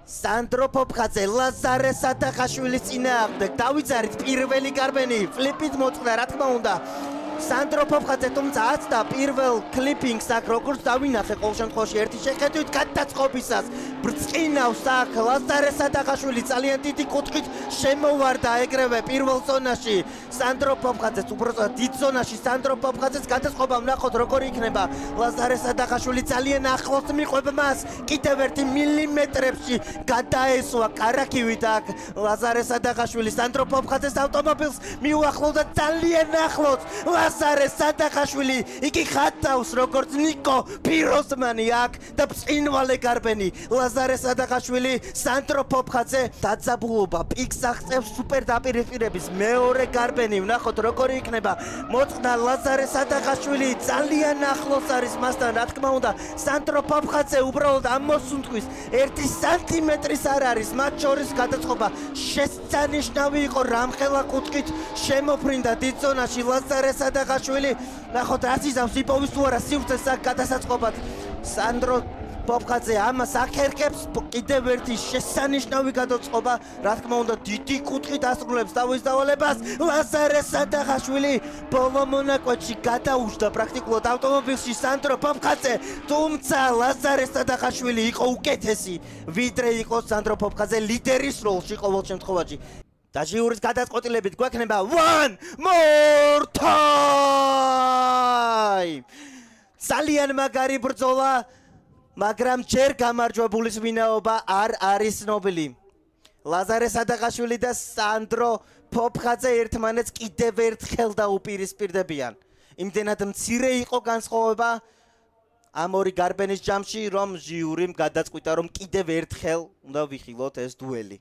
სანდრო ფოფხაძე ლაზარე სადახაშვილის წინააღმდეგ დავიძარით პირველი გარბენი ფლიპით მოწყდა რა თქმა უნდა სანდრო ფოფხაძე თუმცა აცდა პირველ კლიპინგს აქ როგორც დავინახე ყოველ შემთხვევაში ერთი შეხედვით გადაწყობისას ბრწყინავს აქ ლაზარე სადახაშვილი ძალიან დიდი კუთხით შემოვარდა ეგრევე პირველ ზონაში სანდრო ფოფხაძეს უბრალოდ დიდ ზონაში სანდრო ფოფხაძეს გადაწყობა ვნახოთ როგორ იქნება ლაზარე სადახაშვილი ძალიან ახლოს მიყვება მას კიდევ ერთი მილიმეტრებში გადაესვა კარაქივით აქ ლაზარე სადახაშვილი სანდრო ფოფხაძეს ავტომობილს მიუახლოვდა ძალიან ახლოს ლაზარე სადახაშვილი იგი ხატავს როგორც ნიკო ფიროსმანი აქ და ბრწყინვალე გარბენი ლაზარე სადახაშვილი სანდრო ფოფხაძე დაძაბულობა პიკს აღწევს სუპერ დაპირისპირების მეორე გარბენი ვნახოთ როგორი იქნება მოწყდა ლაზარე სადახაშვილი ძალიან ახლოს არის მასთან რა თქმა უნდა სანდრო ფოფხაძე უბრალოდ ამოსუნთქვის 1 სანტიმეტრის არ არის მათ შორის გადაწყობა შესანიშნავი იყო რამხელა კუთხით შემოფრინდა დიდ ზონაში ლაზარე სადახაშვილი ნახოთ რაც იზავს იპოვის თუ არა სივრცეს აქ გადასაწყობად სანდრო ფოფხაძე ამას ახერხებს კიდევ ერთი შესანიშნავი გადაწყობა რა თქმა უნდა დიდი კუთხით ასრულებს თავის დავალებას ლაზარე სადახაშვილი ბოლო მონაკვეთში გადაუშვდა პრაქტიკულად ავტომობილში სანდრო ფოფხაძე თუმცა ლაზარე სადახაშვილი იყო უკეთესი ვიდრე იყო სანდრო ფოფხაძე ლიდერის როლში ყოველ შემთხვევაში და ჟიურის გადაწყვეტილებით გვექნება one more time ძალიან მაგარი ბრძოლა მაგრამ ჯერ გამარჯვებულის ვინაობა არ არის ცნობილი. ლაზარე სადახაშვილი და სანდრო ფოფხაძე ერთმანეთს კიდევ ერთხელ დაუპირისპირდებიან. იმდენად მცირე იყო განსხვავება ამ ორი გარბენის ჯამში, რომ ჟიურიმ გადაწყვიტა, რომ კიდევ ერთხელ უნდა ვიხილოთ ეს დუელი.